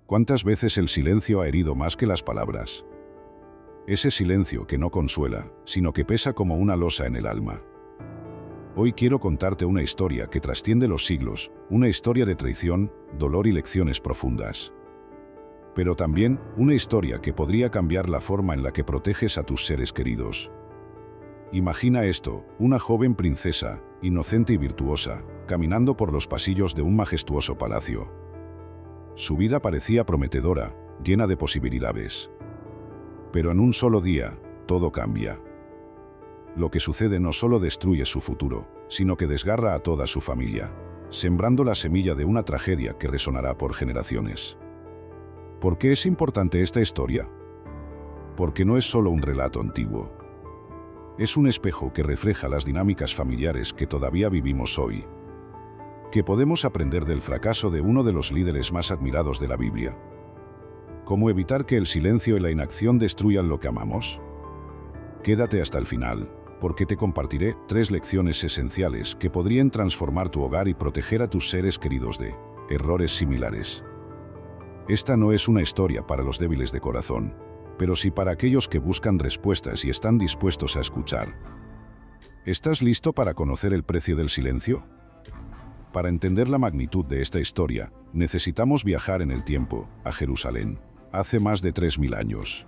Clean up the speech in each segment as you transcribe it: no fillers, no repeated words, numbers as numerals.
¿Cuántas veces el silencio ha herido más que las palabras? Ese silencio que no consuela, sino que pesa como una losa en el alma. Hoy quiero contarte una historia que trasciende los siglos, una historia de traición, dolor y lecciones profundas. Pero también una historia que podría cambiar la forma en la que proteges a tus seres queridos. Imagina esto, una joven princesa, inocente y virtuosa, caminando por los pasillos de un majestuoso palacio. Su vida parecía prometedora, llena de posibilidades. Pero en un solo día, todo cambia. Lo que sucede no solo destruye su futuro, sino que desgarra a toda su familia, sembrando la semilla de una tragedia que resonará por generaciones. ¿Por qué es importante esta historia? Porque no es solo un relato antiguo. Es un espejo que refleja las dinámicas familiares que todavía vivimos hoy. ¿Qué podemos aprender del fracaso de uno de los líderes más admirados de la Biblia? ¿Cómo evitar que el silencio y la inacción destruyan lo que amamos? Quédate hasta el final, porque te compartiré 3 lecciones esenciales que podrían transformar tu hogar y proteger a tus seres queridos de errores similares. Esta no es una historia para los débiles de corazón, pero sí para aquellos que buscan respuestas y están dispuestos a escuchar. ¿Estás listo para conocer el precio del silencio? Para entender la magnitud de esta historia, necesitamos viajar en el tiempo, a Jerusalén, hace más de 3000 años.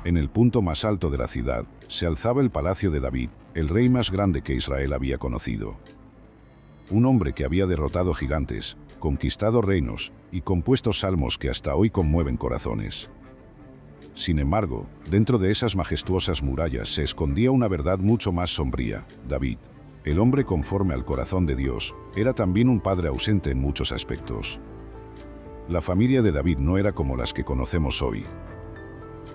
En el punto más alto de la ciudad, se alzaba el palacio de David, el rey más grande que Israel había conocido. Un hombre que había derrotado gigantes, conquistado reinos y compuesto salmos que hasta hoy conmueven corazones. Sin embargo, dentro de esas majestuosas murallas se escondía una verdad mucho más sombría. David, el hombre conforme al corazón de Dios, era también un padre ausente en muchos aspectos. La familia de David no era como las que conocemos hoy.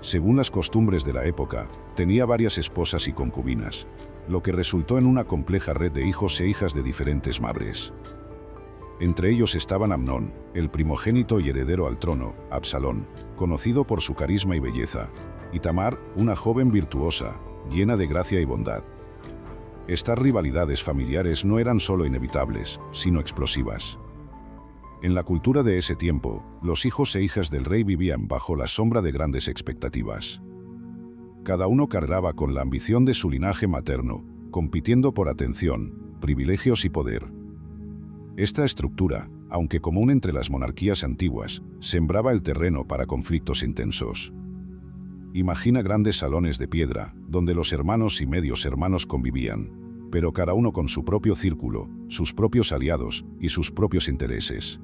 Según las costumbres de la época, tenía varias esposas y concubinas, lo que resultó en una compleja red de hijos e hijas de diferentes madres. Entre ellos estaban Amnón, el primogénito y heredero al trono, Absalón, conocido por su carisma y belleza, y Tamar, una joven virtuosa, llena de gracia y bondad. Estas rivalidades familiares no eran solo inevitables, sino explosivas. En la cultura de ese tiempo, los hijos e hijas del rey vivían bajo la sombra de grandes expectativas. Cada uno cargaba con la ambición de su linaje materno, compitiendo por atención, privilegios y poder. Esta estructura, aunque común entre las monarquías antiguas, sembraba el terreno para conflictos intensos. Imagina grandes salones de piedra, donde los hermanos y medios hermanos convivían, pero cada uno con su propio círculo, sus propios aliados y sus propios intereses.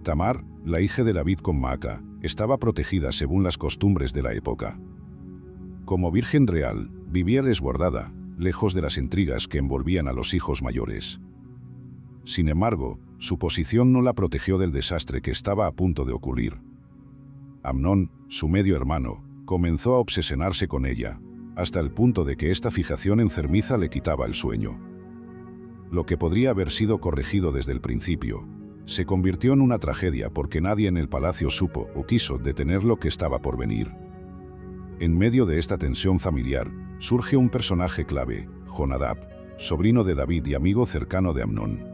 Tamar, la hija de David con Maaca, estaba protegida según las costumbres de la época. Como virgen real, vivía resguardada, lejos de las intrigas que envolvían a los hijos mayores. Sin embargo, su posición no la protegió del desastre que estaba a punto de ocurrir. Amnón, su medio hermano, comenzó a obsesionarse con ella, hasta el punto de que esta fijación enfermiza le quitaba el sueño. Lo que podría haber sido corregido desde el principio, se convirtió en una tragedia porque nadie en el palacio supo o quiso detener lo que estaba por venir. En medio de esta tensión familiar, surge un personaje clave, Jonadab, sobrino de David y amigo cercano de Amnón.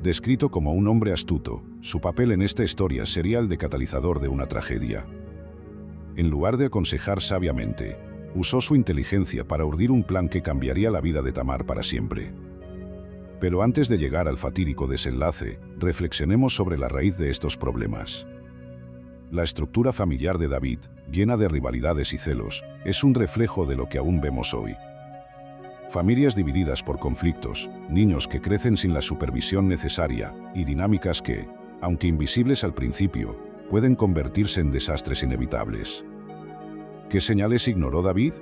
Descrito como un hombre astuto, su papel en esta historia sería el de catalizador de una tragedia. En lugar de aconsejar sabiamente, usó su inteligencia para urdir un plan que cambiaría la vida de Tamar para siempre. Pero antes de llegar al fatídico desenlace, reflexionemos sobre la raíz de estos problemas. La estructura familiar de David, llena de rivalidades y celos, es un reflejo de lo que aún vemos hoy. Familias divididas por conflictos, niños que crecen sin la supervisión necesaria y dinámicas que, aunque invisibles al principio, pueden convertirse en desastres inevitables. ¿Qué señales ignoró David?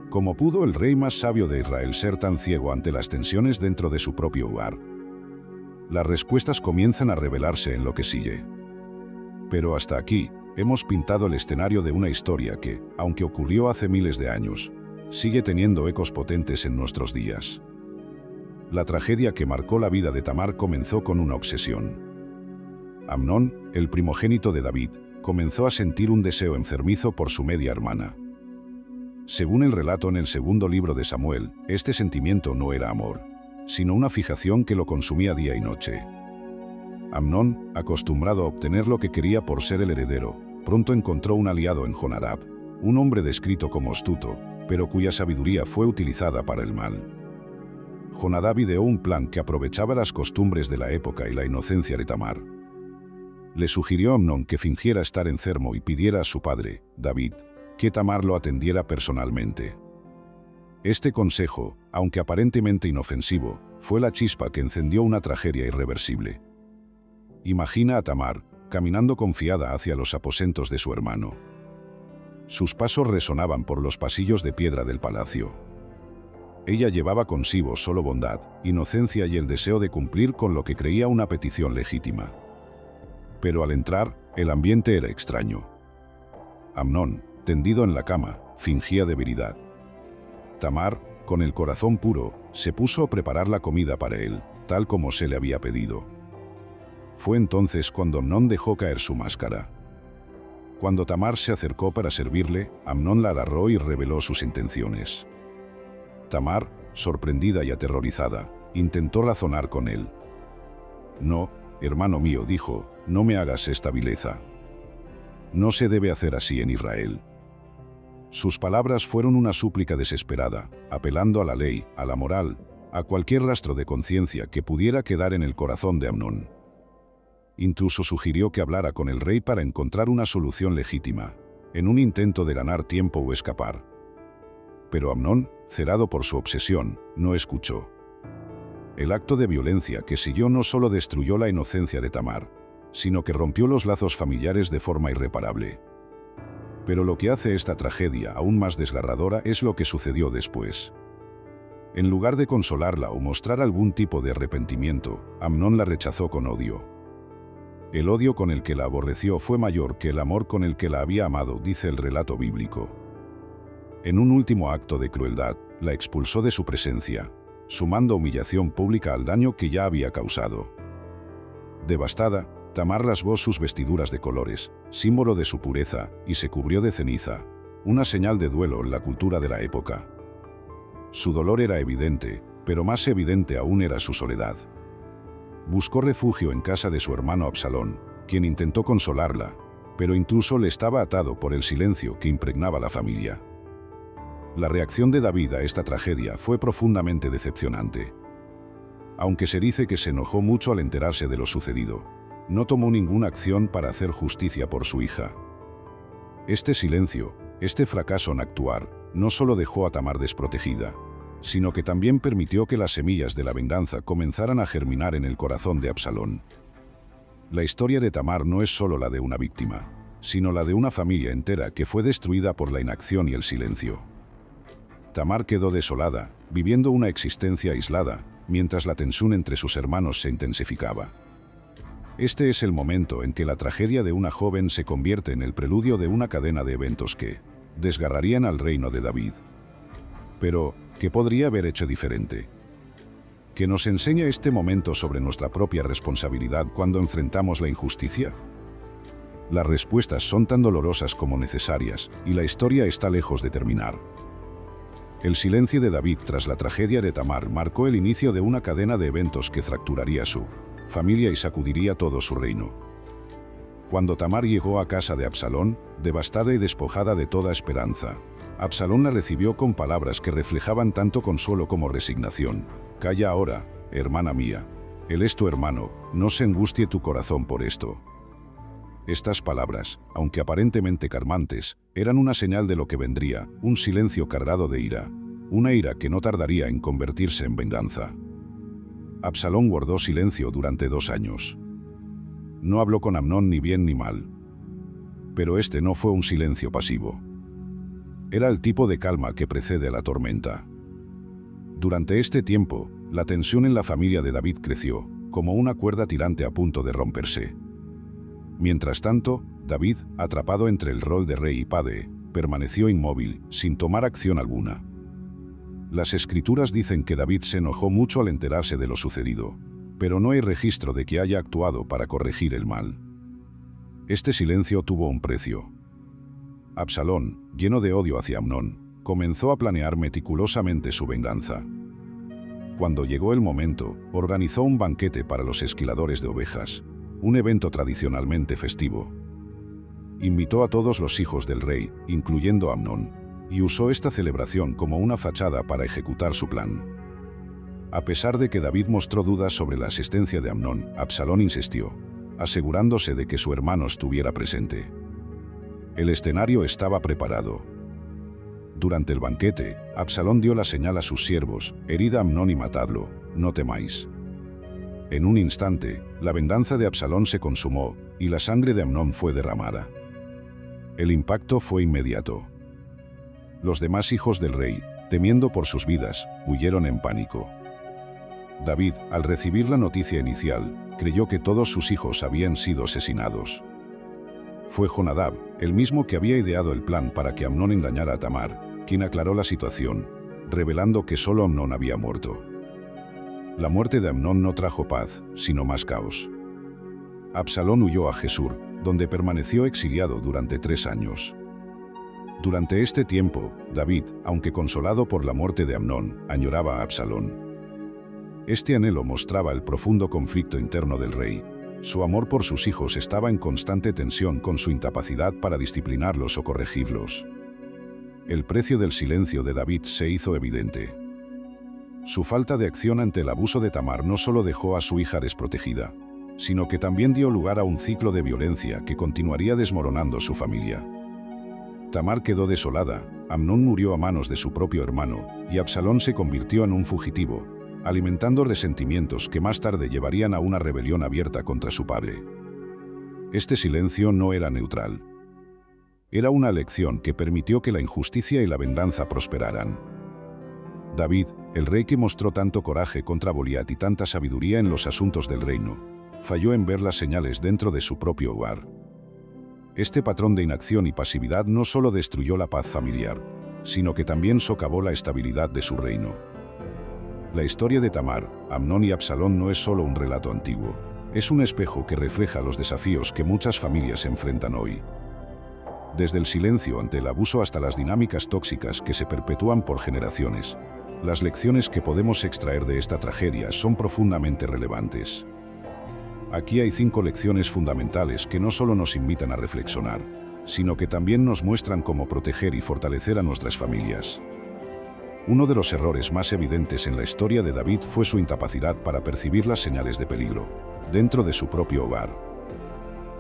¿Cómo pudo el rey más sabio de Israel ser tan ciego ante las tensiones dentro de su propio hogar? Las respuestas comienzan a revelarse en lo que sigue. Pero hasta aquí, hemos pintado el escenario de una historia que, aunque ocurrió hace miles de años, sigue teniendo ecos potentes en nuestros días. La tragedia que marcó la vida de Tamar comenzó con una obsesión. Amnón, el primogénito de David, comenzó a sentir un deseo enfermizo por su media hermana. Según el relato en el segundo libro de Samuel, este sentimiento no era amor, sino una fijación que lo consumía día y noche. Amnón, acostumbrado a obtener lo que quería por ser el heredero, pronto encontró un aliado en Jonadab, un hombre descrito como astuto, pero cuya sabiduría fue utilizada para el mal. Jonadab ideó un plan que aprovechaba las costumbres de la época y la inocencia de Tamar. Le sugirió a Amnón que fingiera estar enfermo y pidiera a su padre, David, que Tamar lo atendiera personalmente. Este consejo, aunque aparentemente inofensivo, fue la chispa que encendió una tragedia irreversible. Imagina a Tamar, caminando confiada hacia los aposentos de su hermano. Sus pasos resonaban por los pasillos de piedra del palacio. Ella llevaba consigo solo bondad, inocencia y el deseo de cumplir con lo que creía una petición legítima. Pero al entrar, el ambiente era extraño. Amnón, tendido en la cama, fingía debilidad. Tamar, con el corazón puro, se puso a preparar la comida para él, tal como se le había pedido. Fue entonces cuando Amnón dejó caer su máscara. Cuando Tamar se acercó para servirle, Amnón la agarró y reveló sus intenciones. Tamar, sorprendida y aterrorizada, intentó razonar con él. «No, hermano mío», dijo, «no me hagas esta vileza. No se debe hacer así en Israel». Sus palabras fueron una súplica desesperada, apelando a la ley, a la moral, a cualquier rastro de conciencia que pudiera quedar en el corazón de Amnón. Incluso sugirió que hablara con el rey para encontrar una solución legítima, en un intento de ganar tiempo o escapar. Pero Amnón, cerrado por su obsesión, no escuchó. El acto de violencia que siguió no solo destruyó la inocencia de Tamar, sino que rompió los lazos familiares de forma irreparable. Pero lo que hace esta tragedia aún más desgarradora es lo que sucedió después. En lugar de consolarla o mostrar algún tipo de arrepentimiento, Amnón la rechazó con odio. El odio con el que la aborreció fue mayor que el amor con el que la había amado, dice el relato bíblico. En un último acto de crueldad, la expulsó de su presencia, sumando humillación pública al daño que ya había causado. Devastada, Tamar rasgó sus vestiduras de colores, símbolo de su pureza, y se cubrió de ceniza, una señal de duelo en la cultura de la época. Su dolor era evidente, pero más evidente aún era su soledad. Buscó refugio en casa de su hermano Absalón, quien intentó consolarla, pero incluso le estaba atado por el silencio que impregnaba la familia. La reacción de David a esta tragedia fue profundamente decepcionante. Aunque se dice que se enojó mucho al enterarse de lo sucedido, no tomó ninguna acción para hacer justicia por su hija. Este silencio, este fracaso en actuar, no solo dejó a Tamar desprotegida, sino que también permitió que las semillas de la venganza comenzaran a germinar en el corazón de Absalón. La historia de Tamar no es solo la de una víctima, sino la de una familia entera que fue destruida por la inacción y el silencio. Tamar quedó desolada, viviendo una existencia aislada, mientras la tensión entre sus hermanos se intensificaba. Este es el momento en que la tragedia de una joven se convierte en el preludio de una cadena de eventos que desgarrarían al reino de David. Pero, ¿qué podría haber hecho diferente? ¿Qué nos enseña este momento sobre nuestra propia responsabilidad cuando enfrentamos la injusticia? Las respuestas son tan dolorosas como necesarias, y la historia está lejos de terminar. El silencio de David tras la tragedia de Tamar marcó el inicio de una cadena de eventos que fracturaría su familia y sacudiría todo su reino. Cuando Tamar llegó a casa de Absalón, devastada y despojada de toda esperanza, Absalón la recibió con palabras que reflejaban tanto consuelo como resignación. «Calla ahora, hermana mía. Él es tu hermano, no se angustie tu corazón por esto». Estas palabras, aunque aparentemente calmantes, eran una señal de lo que vendría, un silencio cargado de ira, una ira que no tardaría en convertirse en venganza. Absalón guardó silencio durante 2 años. No habló con Amnón ni bien ni mal. Pero este no fue un silencio pasivo. Era el tipo de calma que precede a la tormenta. Durante este tiempo, la tensión en la familia de David creció, como una cuerda tirante a punto de romperse. Mientras tanto, David, atrapado entre el rol de rey y padre, permaneció inmóvil, sin tomar acción alguna. Las escrituras dicen que David se enojó mucho al enterarse de lo sucedido, pero no hay registro de que haya actuado para corregir el mal. Este silencio tuvo un precio. Absalón, lleno de odio hacia Amnón, comenzó a planear meticulosamente su venganza. Cuando llegó el momento, organizó un banquete para los esquiladores de ovejas, un evento tradicionalmente festivo. Invitó a todos los hijos del rey, incluyendo a Amnón, y usó esta celebración como una fachada para ejecutar su plan. A pesar de que David mostró dudas sobre la asistencia de Amnón, Absalón insistió, asegurándose de que su hermano estuviera presente. El escenario estaba preparado. Durante el banquete, Absalón dio la señal a sus siervos, herid a Amnón y matadlo, no temáis. En un instante, la venganza de Absalón se consumó, y la sangre de Amnón fue derramada. El impacto fue inmediato. Los demás hijos del rey, temiendo por sus vidas, huyeron en pánico. David, al recibir la noticia inicial, creyó que todos sus hijos habían sido asesinados. Fue Jonadab, el mismo que había ideado el plan para que Amnón engañara a Tamar, quien aclaró la situación, revelando que solo Amnón había muerto. La muerte de Amnón no trajo paz, sino más caos. Absalón huyó a Gesur, donde permaneció exiliado durante 3 años. Durante este tiempo, David, aunque consolado por la muerte de Amnón, añoraba a Absalón. Este anhelo mostraba el profundo conflicto interno del rey. Su amor por sus hijos estaba en constante tensión con su incapacidad para disciplinarlos o corregirlos. El precio del silencio de David se hizo evidente. Su falta de acción ante el abuso de Tamar no solo dejó a su hija desprotegida, sino que también dio lugar a un ciclo de violencia que continuaría desmoronando su familia. Tamar quedó desolada, Amnón murió a manos de su propio hermano, y Absalón se convirtió en un fugitivo, alimentando resentimientos que más tarde llevarían a una rebelión abierta contra su padre. Este silencio no era neutral. Era una elección que permitió que la injusticia y la venganza prosperaran. David, el rey que mostró tanto coraje contra Goliat y tanta sabiduría en los asuntos del reino, falló en ver las señales dentro de su propio hogar. Este patrón de inacción y pasividad no solo destruyó la paz familiar, sino que también socavó la estabilidad de su reino. La historia de Tamar, Amnón y Absalón no es solo un relato antiguo, es un espejo que refleja los desafíos que muchas familias enfrentan hoy. Desde el silencio ante el abuso hasta las dinámicas tóxicas que se perpetúan por generaciones, las lecciones que podemos extraer de esta tragedia son profundamente relevantes. Aquí hay 5 lecciones fundamentales que no solo nos invitan a reflexionar, sino que también nos muestran cómo proteger y fortalecer a nuestras familias. Uno de los errores más evidentes en la historia de David fue su incapacidad para percibir las señales de peligro, dentro de su propio hogar.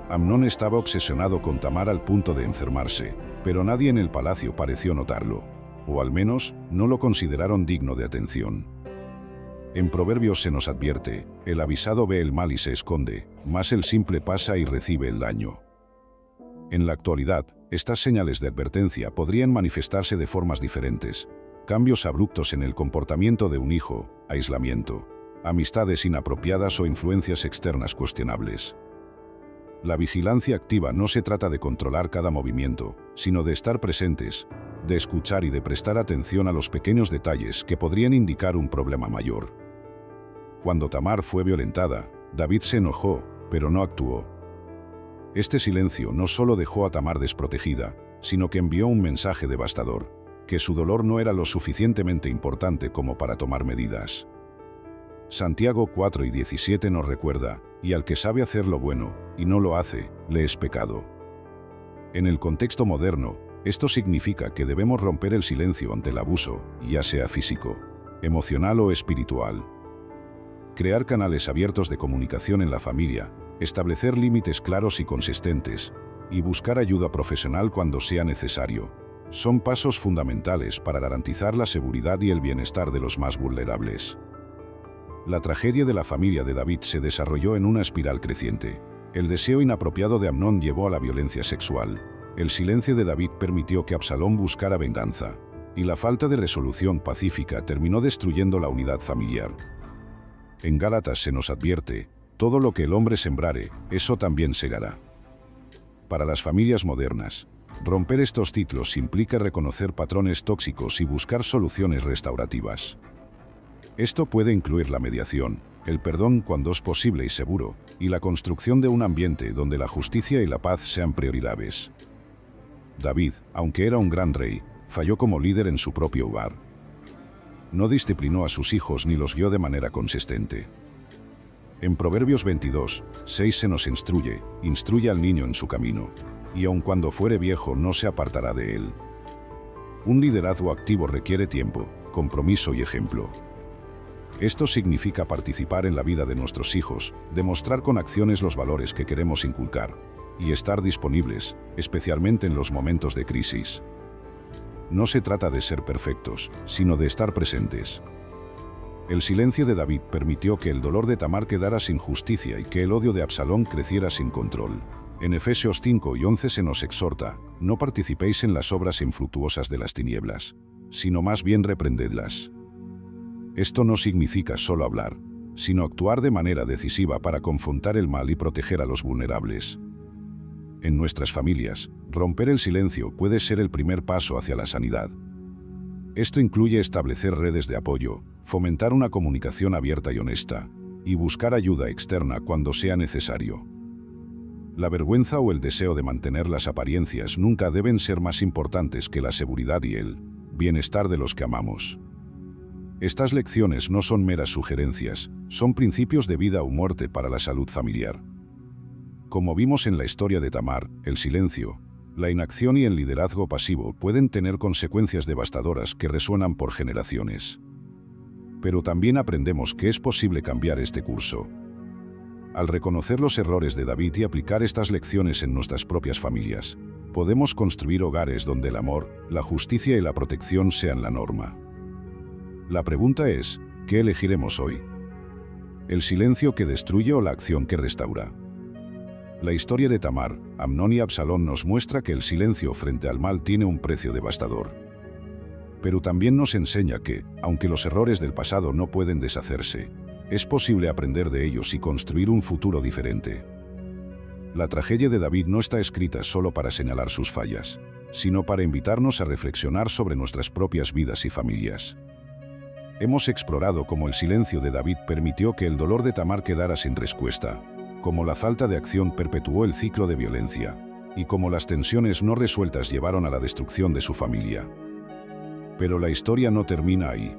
Amnón estaba obsesionado con Tamar al punto de enfermarse, pero nadie en el palacio pareció notarlo, o al menos, no lo consideraron digno de atención. En Proverbios se nos advierte, el avisado ve el mal y se esconde, mas el simple pasa y recibe el daño. En la actualidad, estas señales de advertencia podrían manifestarse de formas diferentes. Cambios abruptos en el comportamiento de un hijo, aislamiento, amistades inapropiadas o influencias externas cuestionables. La vigilancia activa no se trata de controlar cada movimiento, sino de estar presentes, de escuchar y de prestar atención a los pequeños detalles que podrían indicar un problema mayor. Cuando Tamar fue violentada, David se enojó, pero no actuó. Este silencio no solo dejó a Tamar desprotegida, sino que envió un mensaje devastador, que su dolor no era lo suficientemente importante como para tomar medidas. Santiago 4:17 nos recuerda, y al que sabe hacer lo bueno, y no lo hace, le es pecado. En el contexto moderno, esto significa que debemos romper el silencio ante el abuso, ya sea físico, emocional o espiritual. Crear canales abiertos de comunicación en la familia, establecer límites claros y consistentes, y buscar ayuda profesional cuando sea necesario, son pasos fundamentales para garantizar la seguridad y el bienestar de los más vulnerables. La tragedia de la familia de David se desarrolló en una espiral creciente. El deseo inapropiado de Amnón llevó a la violencia sexual. El silencio de David permitió que Absalón buscara venganza, y la falta de resolución pacífica terminó destruyendo la unidad familiar. En Gálatas se nos advierte, todo lo que el hombre sembrare, eso también segará. Para las familias modernas, romper estos ciclos implica reconocer patrones tóxicos y buscar soluciones restaurativas. Esto puede incluir la mediación, el perdón cuando es posible y seguro, y la construcción de un ambiente donde la justicia y la paz sean prioridades. David, aunque era un gran rey, falló como líder en su propio hogar. No disciplinó a sus hijos ni los guió de manera consistente. En Proverbios 22:6 se nos instruye al niño en su camino, y aun cuando fuere viejo no se apartará de él. Un liderazgo activo requiere tiempo, compromiso y ejemplo. Esto significa participar en la vida de nuestros hijos, demostrar con acciones los valores que queremos inculcar, y estar disponibles, especialmente en los momentos de crisis. No se trata de ser perfectos, sino de estar presentes. El silencio de David permitió que el dolor de Tamar quedara sin justicia y que el odio de Absalón creciera sin control. En Efesios 5:11 se nos exhorta: no participéis en las obras infructuosas de las tinieblas, sino más bien reprendedlas. Esto no significa solo hablar, sino actuar de manera decisiva para confrontar el mal y proteger a los vulnerables. En nuestras familias, romper el silencio puede ser el primer paso hacia la sanidad. Esto incluye establecer redes de apoyo, fomentar una comunicación abierta y honesta, y buscar ayuda externa cuando sea necesario. La vergüenza o el deseo de mantener las apariencias nunca deben ser más importantes que la seguridad y el bienestar de los que amamos. Estas lecciones no son meras sugerencias, son principios de vida o muerte para la salud familiar. Como vimos en la historia de Tamar, el silencio, la inacción y el liderazgo pasivo pueden tener consecuencias devastadoras que resuenan por generaciones. Pero también aprendemos que es posible cambiar este curso. Al reconocer los errores de David y aplicar estas lecciones en nuestras propias familias, podemos construir hogares donde el amor, la justicia y la protección sean la norma. La pregunta es, ¿qué elegiremos hoy? ¿El silencio que destruye o la acción que restaura? La historia de Tamar, Amnón y Absalón nos muestra que el silencio frente al mal tiene un precio devastador. Pero también nos enseña que, aunque los errores del pasado no pueden deshacerse, es posible aprender de ellos y construir un futuro diferente. La tragedia de David no está escrita solo para señalar sus fallas, sino para invitarnos a reflexionar sobre nuestras propias vidas y familias. Hemos explorado cómo el silencio de David permitió que el dolor de Tamar quedara sin respuesta, cómo la falta de acción perpetuó el ciclo de violencia, y cómo las tensiones no resueltas llevaron a la destrucción de su familia. Pero la historia no termina ahí.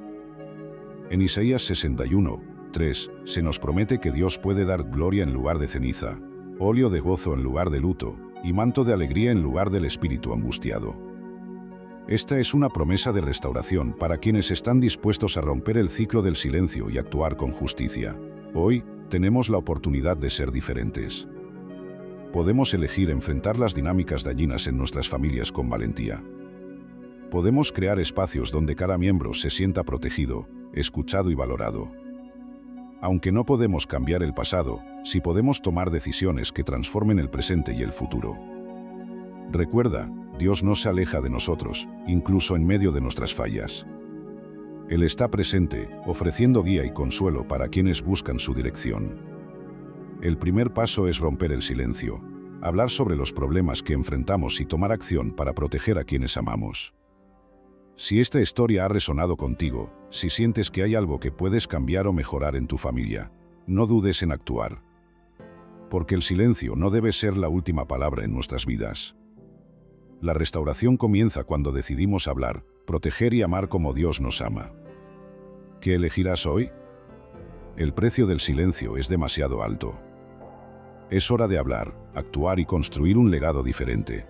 En Isaías 61:3 se nos promete que Dios puede dar gloria en lugar de ceniza, óleo de gozo en lugar de luto, y manto de alegría en lugar del espíritu angustiado. Esta es una promesa de restauración para quienes están dispuestos a romper el ciclo del silencio y actuar con justicia. Hoy, tenemos la oportunidad de ser diferentes. Podemos elegir enfrentar las dinámicas dañinas en nuestras familias con valentía. Podemos crear espacios donde cada miembro se sienta protegido, escuchado y valorado. Aunque no podemos cambiar el pasado, sí podemos tomar decisiones que transformen el presente y el futuro. Recuerda, Dios no se aleja de nosotros, incluso en medio de nuestras fallas. Él está presente, ofreciendo guía y consuelo para quienes buscan su dirección. El primer paso es romper el silencio, hablar sobre los problemas que enfrentamos y tomar acción para proteger a quienes amamos. Si esta historia ha resonado contigo, si sientes que hay algo que puedes cambiar o mejorar en tu familia, no dudes en actuar. Porque el silencio no debe ser la última palabra en nuestras vidas. La restauración comienza cuando decidimos hablar, proteger y amar como Dios nos ama. ¿Qué elegirás hoy? El precio del silencio es demasiado alto. Es hora de hablar, actuar y construir un legado diferente.